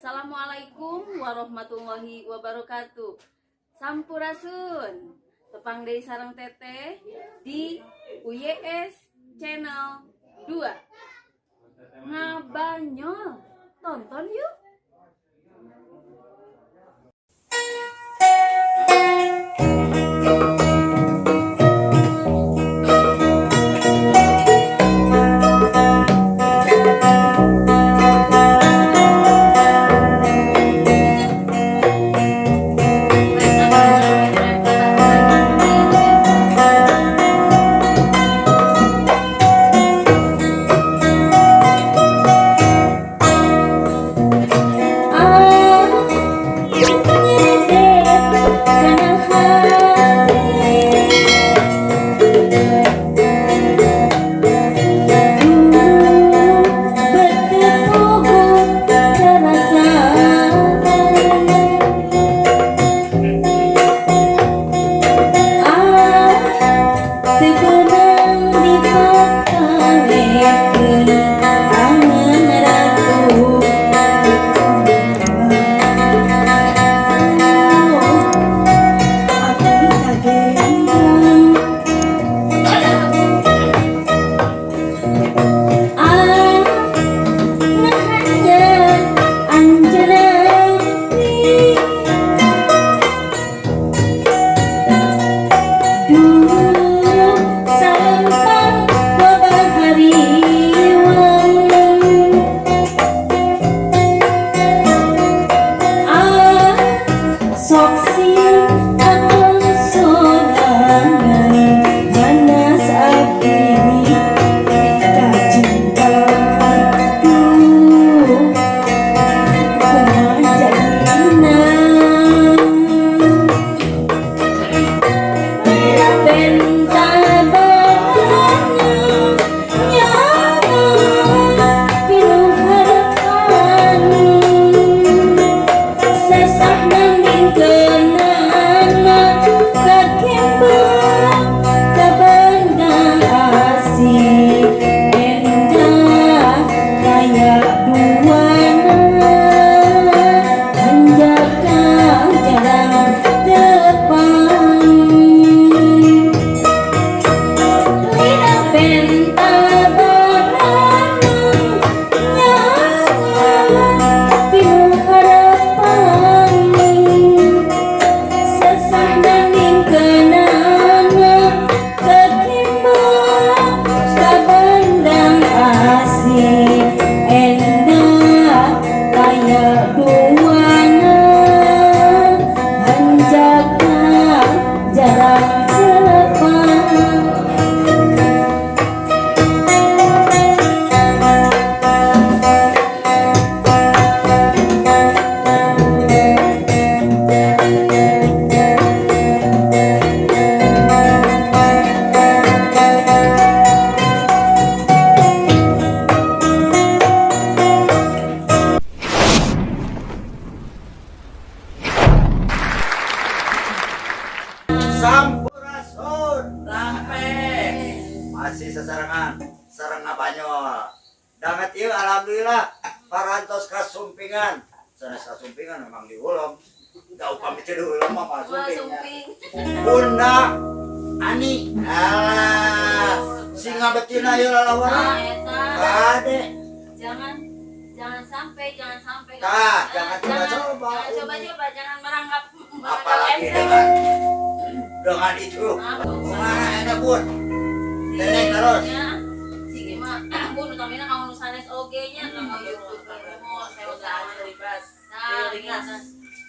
Assalamualaikum warahmatullahi wabarakatuh. Sampurasun. Tepang deui sareng teteh di UYS Channel 2. Ngabanyol. Tonton yuk. Sampurasun masih sesarengan sareng ngabanyol danget ieu alhamdulillah parantos kasumpingan sanes kasumpingan memang diulung da upami teu diulung mah sumping Bunda Ani alah singa betina ieu lalawan kade Jangan sampai jangan coba jangan merangkap apalagi dengan itu mana enak bun teneng terus sige mah bun utamina kamu sanes oge nya kamu YouTube mau saya usah libas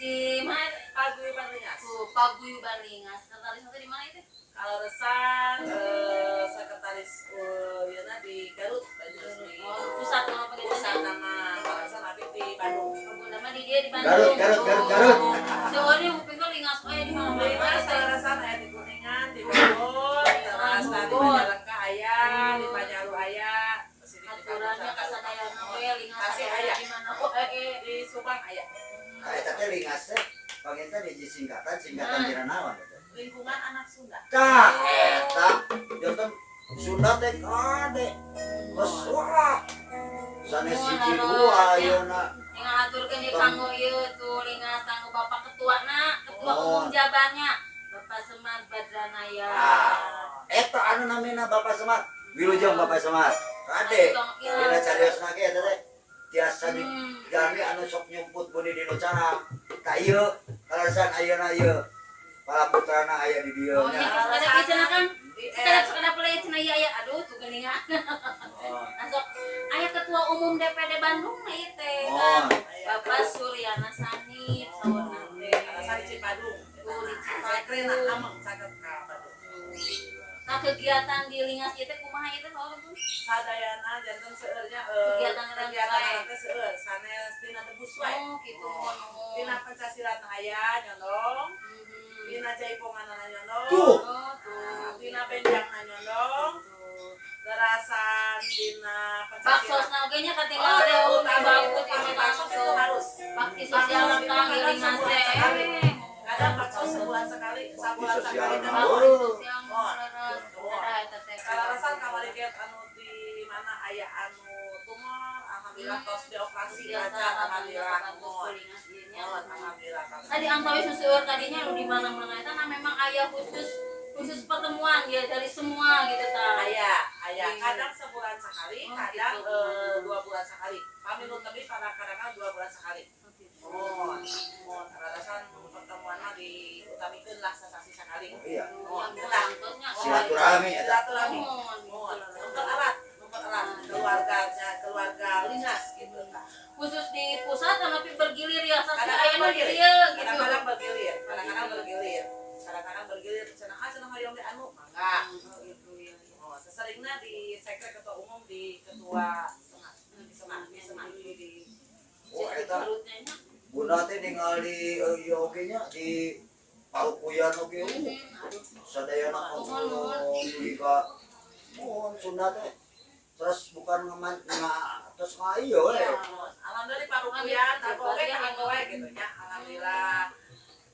di mana Paguyuban Lingas Paguyuban Lingas sekretaris di mana itu kalau resan sekretaris Yana di Garut pusat nama resan Habib di Bandung nama di dia di Bandung Garut soalnya mungkin kok Lingas di mana Lingas kalau resan ayah di Kuningan di Bogor terus di Majalengka ayah di Banyaru ayah aturannya kasadayana we Lingas ayah di mana di Subang ayah eta teh lingas teh panggilna di singkatan dina naon lingkungan anak Sunda tah eta jotem Sunda teh kade mesura sanes siji dua ayeuna Dengan aturkeun ieu kanggo ieu tuh lingas kanggo Bapak ketuana, ketua umum jabarnya Bapak Semar Badranaya. Eta anu namina Bapak Semar. Wilujeng Bapak Semar. Kade. Dina cariosna ge eta teh. Tiasa digami anu sok nyumput buni dinu cara. Ka ieu kalasan ayeuna ieu. Para putrana aya di dieu Oh, nya. ya ada cenah kan. Sekedap pelai cenah ieu aya. Aduh tuh geuningan. Masuk aya ketua umum DPD Bandung na ieu teh kan. Bapak Suryana Sanit sauna teh. Sari Cipadung. Tuh di Sakrena Cipadung. ameng caket ka Bandung. Nah kegiatan di Lingas ieu teh kumaha ieu teh saur tuh? Sadayana janten seueurnya Kegiatan kegiatan teh seueur sanes tina tebus wae. Oh gitu. Tina Pancasilatna aya nyondong, tina Jaiponganana nyondong. Tuh. Oh tuh. Tina Benjangna nyondong, gerasan dina Baksos Pancasila. oge nya katinggal deh bagus Pakai ini bakso itu harus. bakti sosial tentang di Lingas teh. Kadang bakso sebulan sekali teh sosial bagus. naon. Sosial ada eta teh. Kalarasan kamari get anu di mana aya anu tumor, alhamdulillah tos dioperasi aja, alhamdulillah tumor. Alhamdulillah. Tadi antawis seueur tadinya lu di mana-mana eta nah memang aya khusus pertemuan ya dari semua gitu tah. Aya kadang sebulan sekali, Oh, kadang gitu. 2 bulan sekali. Pamilu tapi kadang-kadang 2 bulan sekali. Oh, kalarasan pertemuanna diutamikeun lah sasasi sekali. Iya. Oh, Silaturahmi eta. silaturahmi. Mempererat keluarga Lingas gitu tah. Khusus di pusat tapi bergilir ya sasi Kadang-kadang aya nu bergilir, dieu gitu. kadang-kadang bergilir, kadang-kadang bergilir cenah hoyong di anu mangga. Gitu ya. Oh, seseringna di sekre ketua umum di ketua senat di Oh eta Perutnya nya. bunda teh ningali ieu oge nya di parukuyan oge. Sadayana Mohon. ka mohon Sunda teh. Terus bukan terus ieu we. alhamdulillah parukuyan aku oge kanggo we gitu nya alhamdulillah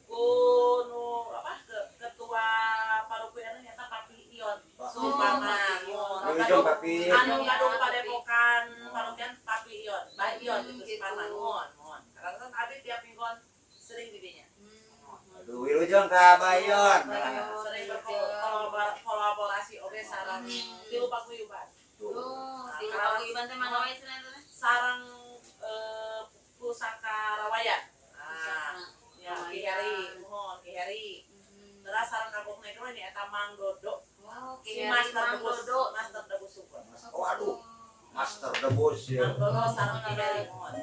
nu ketua parukuyan nya Papi Ion Sumbangan Wilujeng Papi. anu ngadung padepokan parukuyan Papi Ion Mbah Ion gitu Sumbangan mohon karena kan abi tiap mingguan sering di dinya Aduh wilujeng ka Bayon. sering berkolaborasi oge sareng tilu paguyuban Oh, di paguyuban teh mana wae cenah teh? sarang pusaka rawayan. Ya Ki Heri, mohon Ki Heri. Terus sarang kampung naik ini eta Mang Dodo. Oh, Si Master Debus Super. Oh aduh. Master debus ya. Mang Dodo sarang Ki Heri mohon.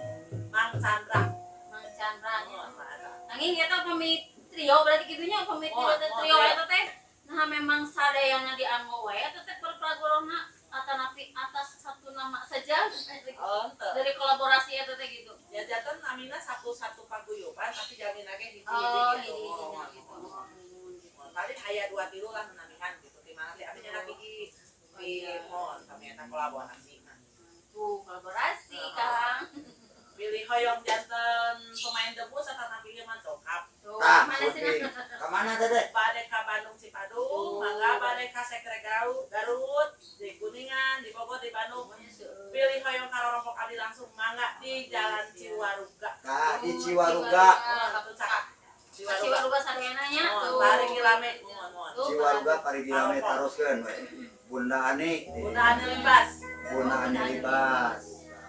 Mang Chandra. Mang Chandra nya. Mohon Pak Eta. Nanging eta pamit trio berarti kidunya pamit trio eta teh. Nah memang sadayana dianggo wae eta teh perpagolona atas satu nama saja Oh, ente. dari kolaborasi eta teh gitu. Ya janten namina satu paguyuban tapi jamin lagi hiji Oh, gitu. ini Mohon. gitu. Paling aya 2 tilu lah namihan gitu. Di mana teh abi nya hiji di mohon kami eta kolaborasi. Tuh kolaborasi Kang. Pilih hoyong janten pemain debus atau nampilnya mantokap. Tuh Tah, mana sih? syuting. Ka mana teh teh? Bade ka Bandung Cipadung, mangga bade ka Sekre Garut, di Kuningan, di Bogor, di Bandung. Pilih hoyong karorompok abi langsung mangga di Jalan Ciwaruga. Ka di Ciwaruga. Satu cakap. Ciwaruga sadayana nya tuh. Bari kilame, mohon. Ciwaruga parigilame taroskeun we. Bunda Ani. Bunda Ani Libas. Bunda Ani Libas.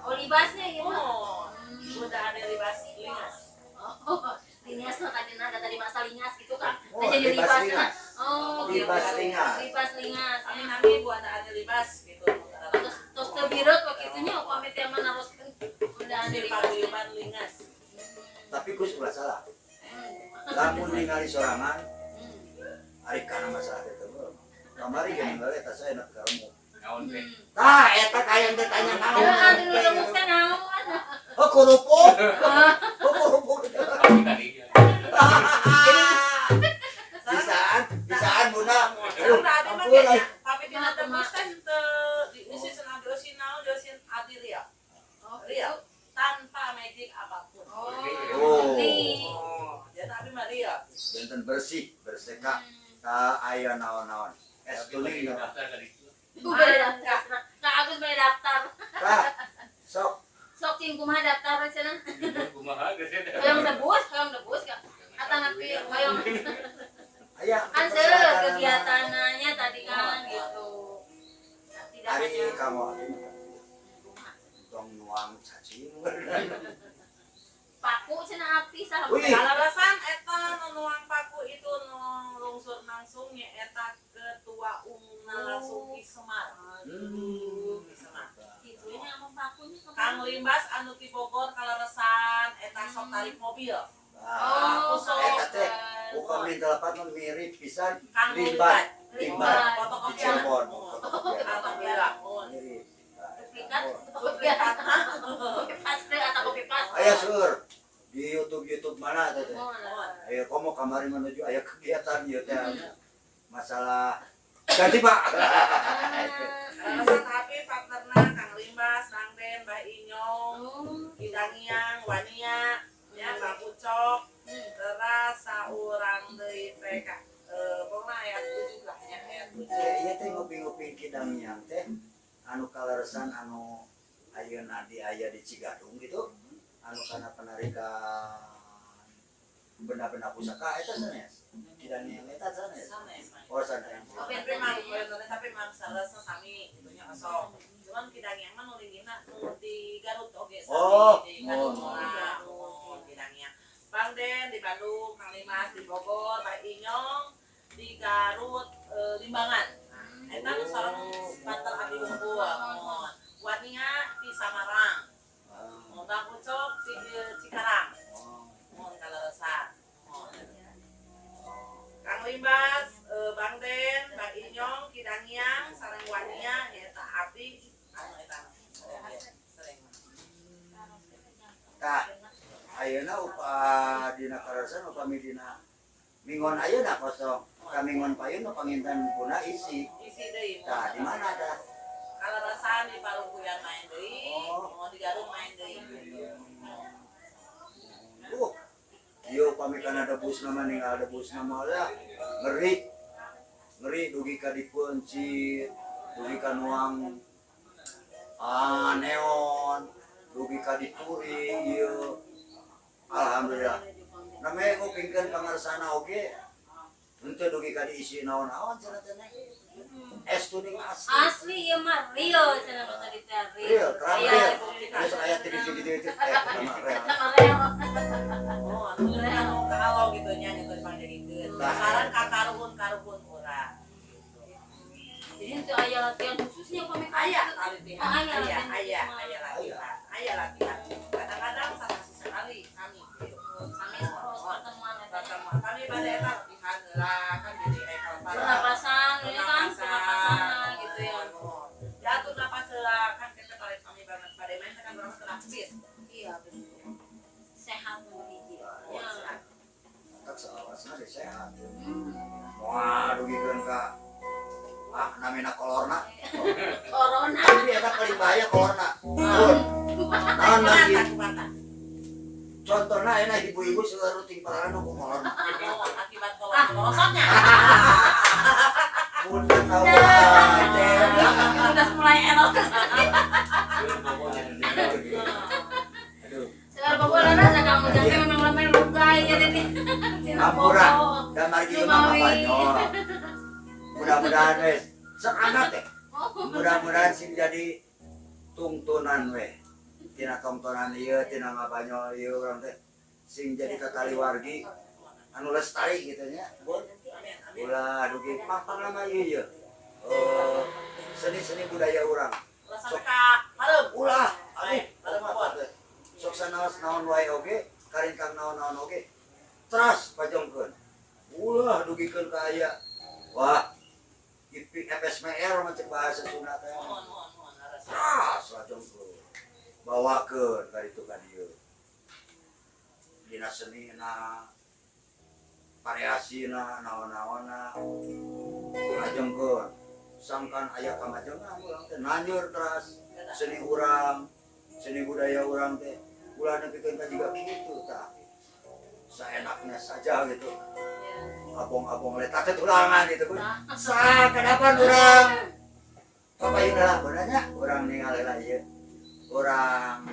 Oh libasnya ya. Oh, Bunda Ani Libas Lingas. Oh, Lingas mah tadi masa Lingas gitu kan. Oh, Nah, jadi Libas libasnya. Lingas. Oh, Libas gitu. Lingas. Libas Lingas. Ami Bunda Ani Libas gitu. Terus teu birut kok kitunya upami teh manaroskeun Bunda Ani Di Libas. paguyuban Lingas. Tapi kus ulah salah. Lamun ningali sorangan ari kana masalah teh teh. Kamari ge ningali eta saya nak kamu. Tah eta kayang teh tanya naon. Ya, atuh nu lembut teh naon? Oh kerupuk. Oh kerupuk. Bisaan Bunda. Aduh, ampun ay. Tapi dina tebus teh diisi cenah diosin adi Ria. Ria tanpa magic apapun. Oh. Nih. Ya tapi Maria. Benten bersih, berseka. Ta aya naon-naon. Es tuluy Udah daftar. Kak Agus boleh daftar. Tah, sok Sok cing kumaha daftar cenah. Kumaha geus eta. Hoyong debus ka. Ata nepi hoyong Aya kan seueur kegiatannya tadi kan gitu. Tidak hari hanya kamu tong nuang cacing. paku cenah api saha. Wih. Alasan eta nuang paku itu lungsur langsung nya eta ketua umum langsung Ki Semar. Ki Semar. Gitu nya among pakunya Kang Limbas anu ti Bogor kaleresan eta sok tarik mobil. Oh, eta teh bukan minta lepat mah mirip pisan Kang limbat Limbat. di Cirebon. Alhamdulillah. Mirip. Pikat, kopi paste atau kopi paste. Aya seueur di YouTube mana teh. Oh, Ayo komo kamari menuju aya kegiatan ieu teh. Masalah ganti Pak. Kaleresan tapi partnerna Kang Limbas, Kang Den, Mbah Inyong, Kidangiang, Wania, ya Mbak Ucok, teras saurang deui PK. Pokoknya ayat 7 lah ya, ayat 7. Ieu teh ngopi-ngopi kidangnya teh anu kaleresan anu ayeuna aya di Cigadung gitu. Anu kana penarikan benda-benda pusaka eta sanes. Kidangnya eta sanes. Oh sanes. Tapi memang salah sami itunya kosong. Cuman Kidangiang mah nu lingina nu di Garut oge Oh, di Garut Kidangiang. Bang Den di Bandung, Kang Limas di Bogor, Mbak Inyong di Garut, Limbangan. Eta nu sareng Banter Abdi Unggul. Wania di Samarang. Bang Ucok di Cikarang. Mohon kaleresan. Kang Limbas, Bang Den, Mbak Inyong, Kidangiang, sareng Wania eta abdi anu eta sering. Tah ayeuna upah dina kaleresan upami dina mingon ayeuna kosong. Ka mingon payun panginten puna isi. Isi deui. Tah di mana dah? Kaleresan di Parungkuyan main deui, mau di Garut main deui. Ieu pami kana debus nama ninggal debus nama lah. Ngeri dugi ka dipencit, dugi ka nuang neon, dugi ka dituri ieu. Alhamdulillah. Name ngupingkeun pangarsana oge. Henteu dugi ka diisi naon-naon cenah teh. Es tuning asli. asli ieu mah real cenah nu tadi teh Real, terang real. Terus aya di video sama real. Oh, anu kalau gitu nya gitu panjangikeun. Saran ka karuhun urang. jadi itu aya latihan khususnya pami Aya latihan. latihan. Aya latihan. Kadang-kadang sekali kami gitu. Sami terus pertemuan eta Kami pada eta latihan lah kan jadi pernapasan ya kan pernapasan gitu ya. Jatuh napas heula kan kita tarik kami banget pada main kan orang tengah bis. Iya betul. Sehat hiji. Ya. Tak salawasna ge sehat. Wah, dugikeun ka namina kolorna. Corona. Tapi eta paling bahaya kolorna. Naon lagi? Contohna enak ibu-ibu seueur ruting parana ku kolorna. Akibat kolosotnya. Udah tahu aja. Udah mulai error. Aduh, Sekarang bawa lana sedang menjadi memang lemah lukai jadi ampura dan margi mah banyak. Mudah-mudahan wes semangat teh. Mudah-mudahan sing jadi tungtunan we. Tina tongtonan ieu tina ngabanyo ieu urang teh sing jadi kataliwargi anu lestari gitu nya. Ulah dugi pampang nama ieu. Seni-seni budaya urang. Sampai ka malam. Ulah, sok sanaos-naon wae oge, karingkang naon-naon oge. Teras pajongkeun. Ulah dugikeun ka aya. Wah, IP FSMR macam bahasa Sunda teh. Teras pajongkeun. Bawakeun ka ditu ka dieu. Dina senina variasina naon-naonna. Pajongkeun. Sangkan aya kamajengan urang teh nanyur teras seni urang, seni budaya urang teh. Ulah nepikeun ka jiga kitu tah. Saenaknya saja gitu. Abong-abong letak teh tulangan gitu kun. Sa kadapan urang? Papayeuna lah beunanya urang ningali lah ieu. Urang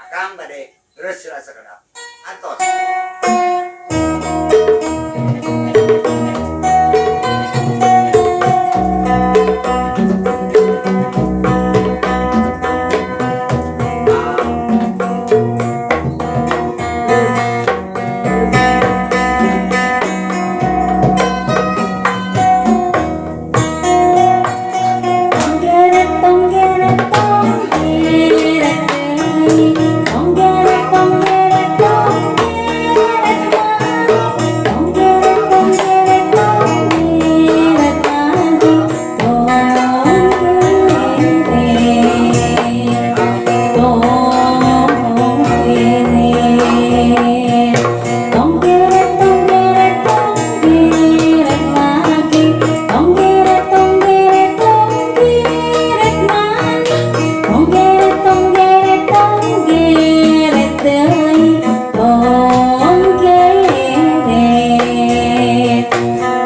Kang bade resila sakedap. Antos.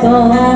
Oh